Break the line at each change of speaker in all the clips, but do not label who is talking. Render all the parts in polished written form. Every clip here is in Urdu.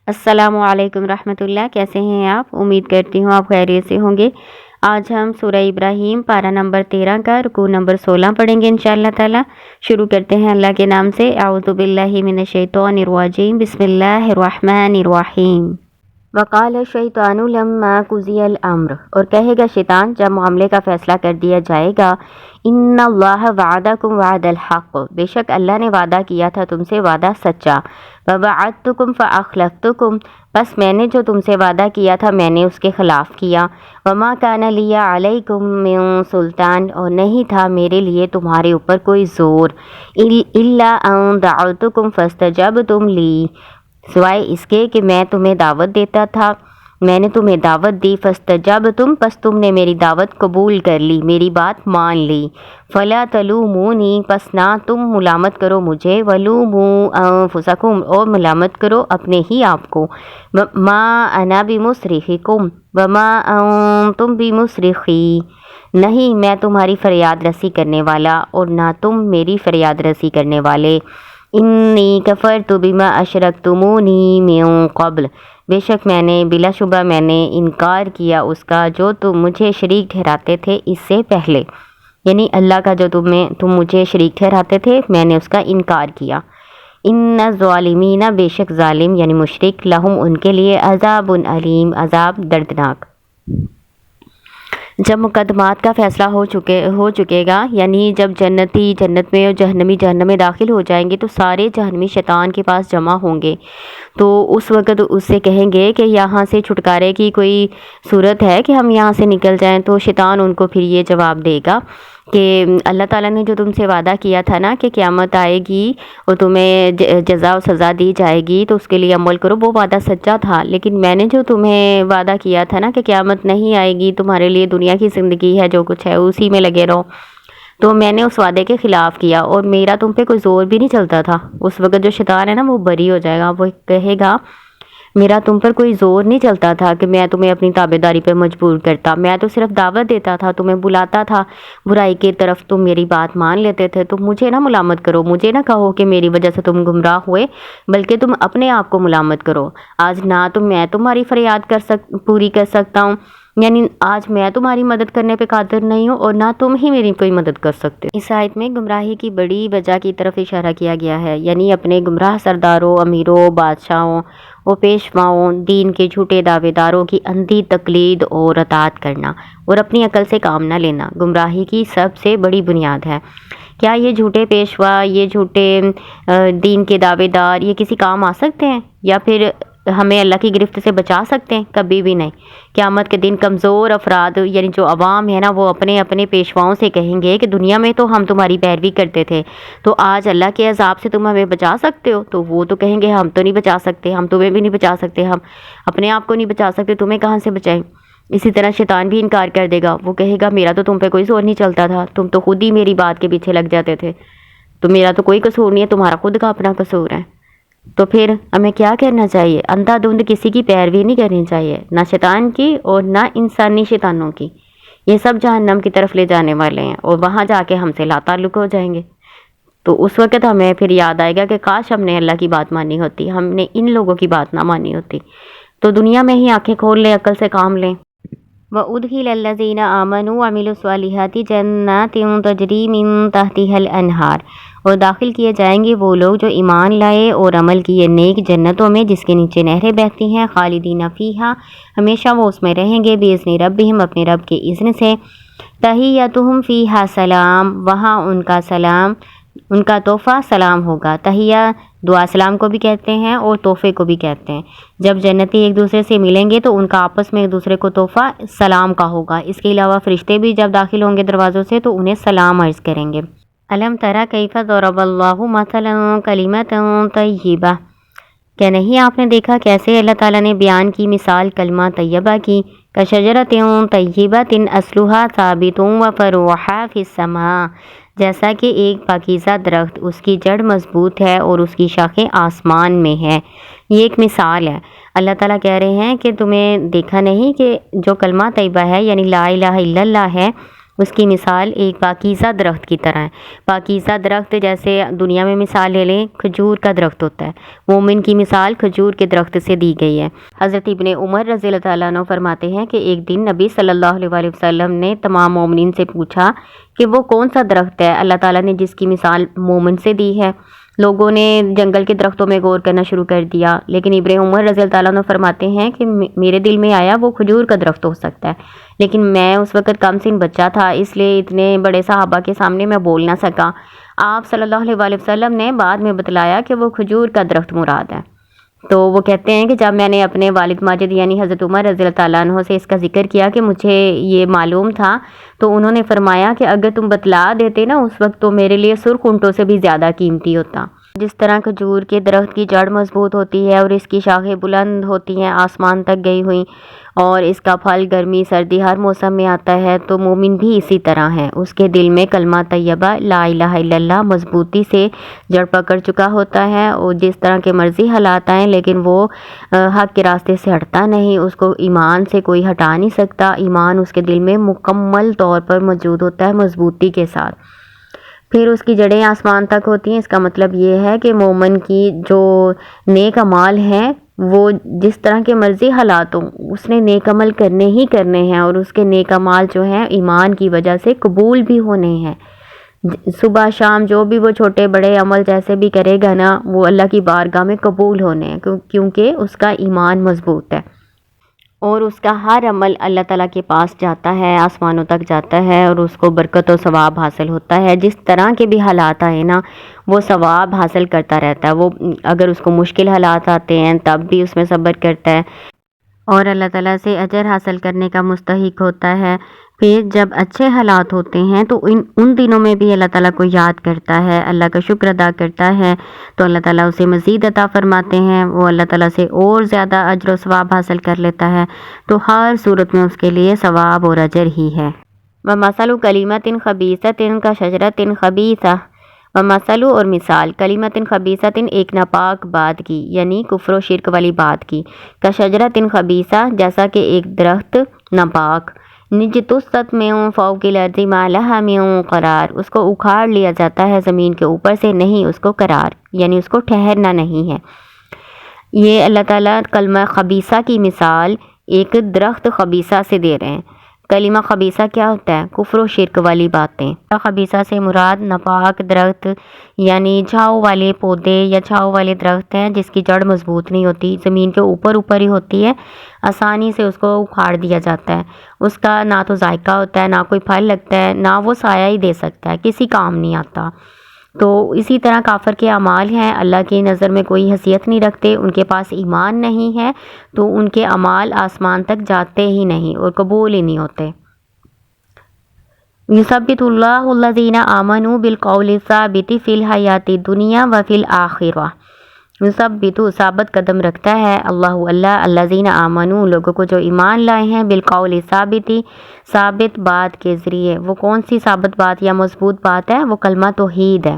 السلام علیکم رحمۃ اللہ، کیسے ہیں آپ؟ امید کرتی ہوں آپ خیریت سے ہوں گے۔ آج ہم سورہ ابراہیم پارہ نمبر 13 کا رکوع نمبر 16 پڑھیں گے انشاءاللہ تعالی۔ شروع کرتے ہیں اللہ کے نام سے۔ اعوذ باللہ من الشیطان الرجیم، بسم اللہ الرحمن الرحیم۔ وقال الشیطان لما قضی الامر، اور کہے گا شیطان جب معاملے کا فیصلہ کر دیا جائے گا، ان اللہ وعدکم وعد الحق، بے شک اللہ نے وعدہ کیا تھا تم سے وعدہ سچا، ووعدتکم فاخلفتکم، بس میں نے جو تم سے وعدہ کیا تھا میں نے اس کے خلاف کیا، وما کان لی علیکم من سلطان، اور نہیں تھا میرے لیے تمہارے اوپر کوئی زور، الا ان دعوتکم فاستجبتم لی، سوائے اس کے کہ میں تمہیں دعوت دیتا تھا، میں نے تمہیں دعوت دی، فاستجبتم، پس تم نے میری دعوت قبول کر لی، میری بات مان لی، فلا تلومونی، پس نہ تم ملامت کرو مجھے، ولوموا انفسکم، اور ملامت کرو اپنے ہی آپ کو، ما انا بمصرخکم وما انتم بمصرخی، نہیں میں تمہاری فریاد رسی کرنے والا اور نہ تم میری فریاد رسی کرنے والے، انی کفرت بما اشرکتمونی من قبل، بے شک بلا شبہ میں نے انکار کیا اس کا جو تم مجھے شریک ٹھہراتے تھے اس سے پہلے، یعنی اللہ کا جو تم مجھے شریک ٹھہراتے تھے میں نے اس کا انکار کیا۔ ان الظالمین، بے شک ظالم یعنی مشرک، لہم ان کے لیے عذاب علیم، عذاب دردناک۔ جب مقدمات کا فیصلہ ہو چکے گا، یعنی جب جنتی جنت میں اور جہنمی جہنم میں داخل ہو جائیں گے تو سارے جہنمی شیطان کے پاس جمع ہوں گے، تو اس وقت اس سے کہیں گے کہ یہاں سے چھٹکارے کی کوئی صورت ہے کہ ہم یہاں سے نکل جائیں، تو شیطان ان کو پھر یہ جواب دے گا کہ اللہ تعالیٰ نے جو تم سے وعدہ کیا تھا نا کہ قیامت آئے گی اور تمہیں جزا و سزا دی جائے گی تو اس کے لیے عمل کرو، وہ وعدہ سچا تھا، لیکن میں نے جو تمہیں وعدہ کیا تھا نا کہ قیامت نہیں آئے گی، تمہارے لیے دنیا کی زندگی ہے، جو کچھ ہے اسی میں لگے رہو، تو میں نے اس وعدے کے خلاف کیا اور میرا تم پہ کوئی زور بھی نہیں چلتا تھا۔ اس وقت جو شیطان ہے نا وہ بری ہو جائے گا، وہ کہے گا میرا تم پر کوئی زور نہیں چلتا تھا کہ میں تمہیں اپنی تابع داری پہ مجبور کرتا، میں تو صرف دعوت دیتا تھا، تمہیں بلاتا تھا برائی کی طرف، تم میری بات مان لیتے تھے، تم مجھے نہ ملامت کرو، مجھے نہ کہو کہ میری وجہ سے تم گمراہ ہوئے، بلکہ تم اپنے آپ کو ملامت کرو۔ آج نہ تو میں تمہاری فریاد پوری کر سکتا ہوں، یعنی آج میں تمہاری مدد کرنے پہ قادر نہیں ہوں اور نہ تم ہی میری کوئی مدد کر سکتے۔ اس آیت میں گمراہی کی بڑی وجہ کی طرف اشارہ کیا گیا ہے، یعنی اپنے گمراہ سرداروں، امیروں، بادشاہوں اور پیشواؤں، دین کے جھوٹے دعوے داروں کی اندھی تقلید اور اطاعت کرنا اور اپنی عقل سے کام نہ لینا گمراہی کی سب سے بڑی بنیاد ہے۔ کیا یہ جھوٹے پیشوا، یہ جھوٹے دین کے دعوے دار یہ کسی کام آ سکتے ہیں یا پھر ہمیں اللہ کی گرفت سے بچا سکتے ہیں؟ کبھی بھی نہیں۔ قیامت کے دن کمزور افراد یعنی جو عوام ہے نا وہ اپنے اپنے پیشواؤں سے کہیں گے کہ دنیا میں تو ہم تمہاری پیروی کرتے تھے، تو آج اللہ کے عذاب سے تم ہمیں بچا سکتے ہو؟ تو وہ تو کہیں گے ہم تو نہیں بچا سکتے، ہم تمہیں بھی نہیں بچا سکتے، ہم اپنے آپ کو نہیں بچا سکتے، تمہیں کہاں سے بچائیں؟ اسی طرح شیطان بھی انکار کر دے گا، وہ کہے گا میرا تو تم پہ کوئی زور نہیں چلتا تھا، تم تو خود ہی میری بات کے پیچھے لگ جاتے تھے، تو میرا تو کوئی قصور نہیں ہے، تمہارا خود کا اپنا قصور ہے۔ تو پھر ہمیں کیا کرنا چاہیے؟ اندھا دھند کسی کی پیروی نہیں کرنی چاہیے، نہ شیطان کی اور نہ انسانی شیطانوں کی، یہ سب جہنم کی طرف لے جانے والے ہیں اور وہاں جا کے ہم سے لا تعلق ہو جائیں گے۔ تو اس وقت ہمیں پھر یاد آئے گا کہ کاش ہم نے اللہ کی بات مانی ہوتی، ہم نے ان لوگوں کی بات نہ مانی ہوتی، تو دنیا میں ہی آنکھیں کھول لیں، عقل سے کام لیں۔ وَأُدْخِلَ الَّذِينَ آمَنُوا وَعَمِلُوا الصَّالِحَاتِ جَنَّاتٍ تَجْرِي مِن تَحْتِهَا الْأَنْهَارُ، اور داخل کیے جائیں گے وہ لوگ جو ایمان لائے اور عمل کیے نیک جنتوں میں جس کے نیچے نہریں بہتی ہیں، خالدین فیہا، ہمیشہ وہ اس میں رہیں گے، بِإِذْنِ رَبِّهِمْ، اپنے رب کے اذن سے، تحیتہم فیہا سلام، وہاں ان کا سلام، ان کا تحفہ سلام ہوگا۔ تحیہ دعا سلام کو بھی کہتے ہیں اور تحفے کو بھی کہتے ہیں۔ جب جنتی ایک دوسرے سے ملیں گے تو ان کا آپس میں ایک دوسرے کو تحفہ سلام کا ہوگا۔ اس کے علاوہ فرشتے بھی جب داخل ہوں گے دروازوں سے تو انہیں سلام عرض کریں گے۔ الم تری کیف ضرب اللہ مثلا کلمۃ طیبہ، کیا نہیں آپ نے دیکھا کیسے اللہ تعالیٰ نے بیان کی مثال کلمہ طیبہ کی، کشجرۃ طیبۃ اصلھا ثابت وفرعھا فی السماء، جیسا کہ ایک پاکیزہ درخت اس کی جڑ مضبوط ہے اور اس کی شاخیں آسمان میں ہے۔ یہ ایک مثال ہے۔ اللہ تعالیٰ کہہ رہے ہیں کہ تمہیں دیکھا نہیں کہ جو کلمہ طیبہ ہے یعنی لا الہ الا اللہ ہے، اس کی مثال ایک پاکیزہ درخت کی طرح ہے۔ پاکیزہ درخت جیسے دنیا میں مثال لے لیں کھجور کا درخت ہوتا ہے، مومن کی مثال کھجور کے درخت سے دی گئی ہے۔ حضرت ابن عمر رضی اللہ تعالیٰ عنہ فرماتے ہیں کہ ایک دن نبی صلی اللہ علیہ وآلہ وسلم نے تمام مومنین سے پوچھا کہ وہ کون سا درخت ہے اللہ تعالیٰ نے جس کی مثال مومن سے دی ہے؟ لوگوں نے جنگل کے درختوں میں غور کرنا شروع کر دیا، لیکن ابن عمر رضی اللہ تعالیٰ عنہ فرماتے ہیں کہ میرے دل میں آیا وہ کھجور کا درخت ہو سکتا ہے، لیکن میں اس وقت کم سن بچہ تھا، اس لیے اتنے بڑے صحابہ کے سامنے میں بول نہ سکا۔ آپ صلی اللہ علیہ وآلہ وسلم نے بعد میں بتلایا کہ وہ کھجور کا درخت مراد ہے۔ تو وہ کہتے ہیں کہ جب میں نے اپنے والد ماجد یعنی حضرت عمر رضی اللہ تعالیٰ عنہ سے اس کا ذکر کیا کہ مجھے یہ معلوم تھا، تو انہوں نے فرمایا کہ اگر تم بتلا دیتے نا اس وقت تو میرے لیے سرخ اونٹوں سے بھی زیادہ قیمتی ہوتا۔ جس طرح کھجور کے درخت کی جڑ مضبوط ہوتی ہے اور اس کی شاخیں بلند ہوتی ہیں آسمان تک گئی ہوئی، اور اس کا پھل گرمی سردی ہر موسم میں آتا ہے، تو مومن بھی اسی طرح ہے۔ اس کے دل میں کلمہ طیبہ لا الہ الا اللہ مضبوطی سے جڑ پکڑ چکا ہوتا ہے، اور جس طرح کے مرضی حالات آئیں لیکن وہ حق کے راستے سے ہٹتا نہیں، اس کو ایمان سے کوئی ہٹا نہیں سکتا، ایمان اس کے دل میں مکمل طور پر موجود ہوتا ہے مضبوطی کے ساتھ۔ پھر اس کی جڑیں آسمان تک ہوتی ہیں۔ اس کا مطلب یہ ہے کہ مومن کی جو نیک اعمال ہیں وہ جس طرح کے مرضی حالات ہوں اس نے نیک عمل کرنے ہی کرنے ہیں، اور اس کے نیک اعمال جو ہیں ایمان کی وجہ سے قبول بھی ہونے ہیں۔ صبح شام جو بھی وہ چھوٹے بڑے عمل جیسے بھی کرے گا نا وہ اللہ کی بارگاہ میں قبول ہونے ہیں، کیونکہ اس کا ایمان مضبوط ہے، اور اس کا ہر عمل اللہ تعالیٰ کے پاس جاتا ہے، آسمانوں تک جاتا ہے، اور اس کو برکت و ثواب حاصل ہوتا ہے۔ جس طرح کے بھی حالات آئے نا وہ ثواب حاصل کرتا رہتا ہے۔ وہ اگر اس کو مشکل حالات آتے ہیں تب بھی اس میں صبر کرتا ہے اور اللہ تعالیٰ سے اجر حاصل کرنے کا مستحق ہوتا ہے۔ پھر جب اچھے حالات ہوتے ہیں تو ان دنوں میں بھی اللہ تعالیٰ کو یاد کرتا ہے، اللہ کا شکر ادا کرتا ہے، تو اللہ تعالیٰ اسے مزید عطا فرماتے ہیں، وہ اللہ تعالیٰ سے اور زیادہ اجر و ثواب حاصل کر لیتا ہے، تو ہر صورت میں اس کے لیے ثواب اور اجر ہی ہے۔ وَمَثَلُ كَلِمَةٍ خَبِيثَةٍ كَشَجَرَةٍ خَبِيثَةٍ وَمَثَلُ اور مثال کلمۃ خبیثۃ ایک ناپاک بات کی یعنی کفر و شرک والی بات کی، کشجرۃ خبیثہ جیسا کہ ایک درخت ناپاک، نجتثت من فوق الارض ما لها من قرار اس کو اکھاڑ لیا جاتا ہے زمین کے اوپر سے، نہیں اس کو قرار یعنی اس کو ٹھہرنا نہیں ہے۔ یہ اللہ تعالیٰ کلمہ خبیثہ کی مثال ایک درخت خبیثہ سے دے رہے ہیں۔ کلمہ خبیثہ کیا ہوتا ہے؟ کفر و شرک والی باتیں۔ خبیثہ سے مراد ناپاک درخت یعنی چھاؤ والے پودے یا چھاؤ والے درخت ہیں جس کی جڑ مضبوط نہیں ہوتی، زمین کے اوپر ہی ہوتی ہے، آسانی سے اس کو اکھاڑ دیا جاتا ہے، اس کا نہ تو ذائقہ ہوتا ہے، نہ کوئی پھل لگتا ہے، نہ وہ سایہ ہی دے سکتا ہے، کسی کام نہیں آتا۔ تو اسی طرح کافر کے اعمال ہیں، اللہ کی نظر میں کوئی حیثیت نہیں رکھتے، ان کے پاس ایمان نہیں ہے تو ان کے اعمال آسمان تک جاتے ہی نہیں اور قبول ہی نہیں ہوتے۔ یثبت اللہ الذین آمنوا بالقول الثابت فی الحیات الدنیا وفی الآخرہ۔ یثبت ثابت قدم رکھتا ہے اللہ الذین آمنوا لوگوں کو جو ایمان لائے ہیں، بالقول ثابت ثابت بات کے ذریعے۔ وہ کون سی ثابت بات یا مضبوط بات ہے؟ وہ کلمہ توحید ہے۔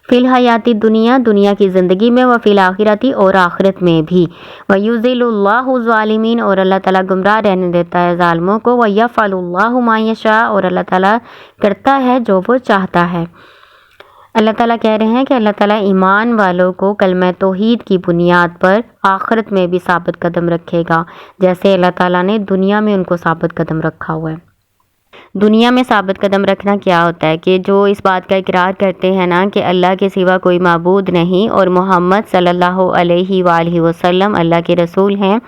فی الحیات الدنیا دنیا کی زندگی میں، وفی الآخرۃ اور آخرت میں بھی، ویضل اللہ الظالمین اور اللہ تعالیٰ گمراہ رہنے دیتا ہے ظالموں کو، ویفعل اللہ ما یشاء اور اللہ تعالیٰ کرتا ہے جو وہ چاہتا ہے۔ اللہ تعالیٰ کہہ رہے ہیں کہ اللہ تعالیٰ ایمان والوں کو کلمہ توحید کی بنیاد پر آخرت میں بھی ثابت قدم رکھے گا، جیسے اللہ تعالیٰ نے دنیا میں ان کو ثابت قدم رکھا ہوا ہے۔ دنیا میں ثابت قدم رکھنا کیا ہوتا ہے کہ جو اس بات کا اقرار کرتے ہیں نا کہ اللہ کے سوا کوئی معبود نہیں اور محمد صلی اللہ علیہ وآلہ وسلم اللہ کے رسول ہیں،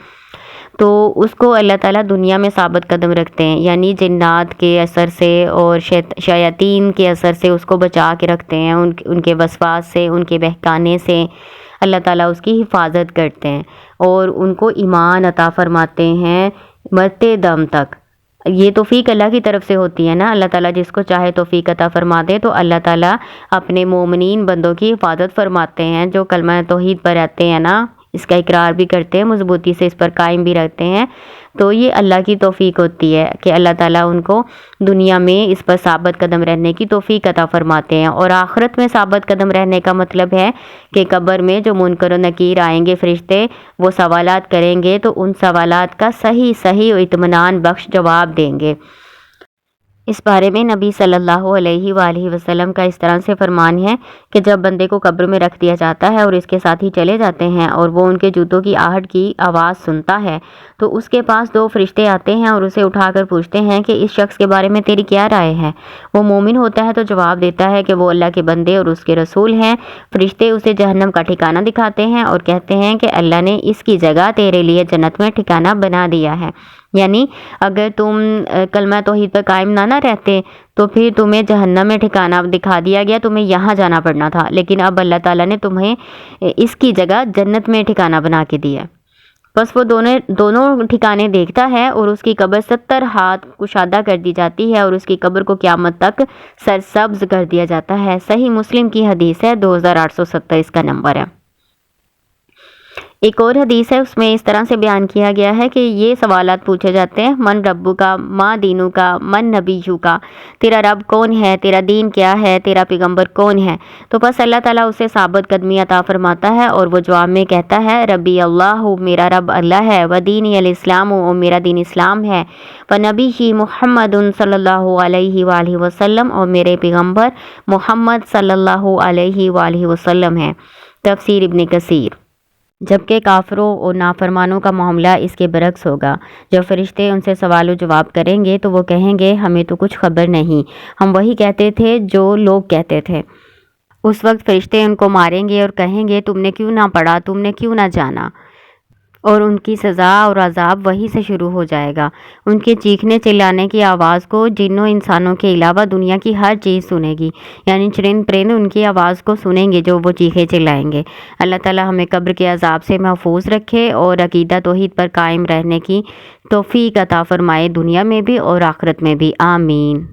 تو اس کو اللہ تعالیٰ دنیا میں ثابت قدم رکھتے ہیں، یعنی جنات کے اثر سے اور شیاطین کے اثر سے اس کو بچا کے رکھتے ہیں، ان کے وسواس سے، ان کے بہکانے سے اللہ تعالیٰ اس کی حفاظت کرتے ہیں اور ان کو ایمان عطا فرماتے ہیں مرتے دم تک۔ یہ توفیق اللہ کی طرف سے ہوتی ہے نا، اللہ تعالیٰ جس کو چاہے توفیق عطا فرما دے، تو اللہ تعالیٰ اپنے مومنین بندوں کی حفاظت فرماتے ہیں جو کلمہ توحید پر رہتے ہیں نا، اس کا اقرار بھی کرتے ہیں، مضبوطی سے اس پر قائم بھی رہتے ہیں، تو یہ اللہ کی توفیق ہوتی ہے کہ اللہ تعالیٰ ان کو دنیا میں اس پر ثابت قدم رہنے کی توفیق عطا فرماتے ہیں۔ اور آخرت میں ثابت قدم رہنے کا مطلب ہے کہ قبر میں جو منکر و نکیر آئیں گے فرشتے، وہ سوالات کریں گے تو ان سوالات کا صحیح و اطمینان بخش جواب دیں گے۔ اس بارے میں نبی صلی اللہ علیہ وآلہ وسلم کا اس طرح سے فرمان ہے کہ جب بندے کو قبر میں رکھ دیا جاتا ہے اور اس کے ساتھی چلے جاتے ہیں اور وہ ان کے جوتوں کی آہٹ کی آواز سنتا ہے تو اس کے پاس دو فرشتے آتے ہیں اور اسے اٹھا کر پوچھتے ہیں کہ اس شخص کے بارے میں تیری کیا رائے ہے۔ وہ مومن ہوتا ہے تو جواب دیتا ہے کہ وہ اللہ کے بندے اور اس کے رسول ہیں۔ فرشتے اسے جہنم کا ٹھکانہ دکھاتے ہیں اور کہتے ہیں کہ اللہ نے اس کی جگہ تیرے لیے جنت میں ٹھکانہ بنا دیا ہے، یعنی اگر تم کلمہ توحید پر قائم نہ رہتے تو پھر تمہیں جہنم میں ٹھکانہ دکھا دیا گیا، تمہیں یہاں جانا پڑنا تھا، لیکن اب اللہ تعالیٰ نے تمہیں اس کی جگہ جنت میں ٹھکانہ بنا کے دیا۔ بس وہ دونوں ٹھکانے دیکھتا ہے اور اس کی قبر 70 ہاتھ کشادہ کر دی جاتی ہے اور اس کی قبر کو قیامت تک سرسبز کر دیا جاتا ہے۔ صحیح مسلم کی حدیث ہے، 2870 اس کا نمبر ہے۔ ایک اور حدیث ہے، اس میں اس طرح سے بیان کیا گیا ہے کہ یہ سوالات پوچھے جاتے ہیں: من ربو کا، ما دینو کا، من نبیو کا، تیرا رب کون ہے، تیرا دین کیا ہے، تیرا پیغمبر کون ہے؟ تو بس اللہ تعالیٰ اسے ثابت قدمی عطا فرماتا ہے اور وہ جواب میں کہتا ہے: ربی اللہ، میرا رب اللہ ہے، و دینی الاسلام، اور میرا دین اسلام ہے، و نبی محمد صلی اللہ علیہ وآلہ وسلم، اور میرے پیغمبر محمد صلی اللہ علیہ وآلہ وسلم ہے۔ تفسیر ابن کثیر۔ جبکہ کافروں اور نافرمانوں کا معاملہ اس کے برعکس ہوگا۔ جب فرشتے ان سے سوال و جواب کریں گے تو وہ کہیں گے: ہمیں تو کچھ خبر نہیں، ہم وہی کہتے تھے جو لوگ کہتے تھے۔ اس وقت فرشتے ان کو ماریں گے اور کہیں گے: تم نے کیوں نہ پڑھا، تم نے کیوں نہ جانا؟ اور ان کی سزا اور عذاب وہی سے شروع ہو جائے گا۔ ان کے چیخنے چلانے کی آواز کو جنوں انسانوں کے علاوہ دنیا کی ہر چیز سنے گی، یعنی چرند پرند ان کی آواز کو سنیں گے جو وہ چیخے چلائیں گے۔ اللہ تعالی ہمیں قبر کے عذاب سے محفوظ رکھے اور عقیدہ توحید پر قائم رہنے کی توفیق عطا فرمائے، دنیا میں بھی اور آخرت میں بھی، آمین۔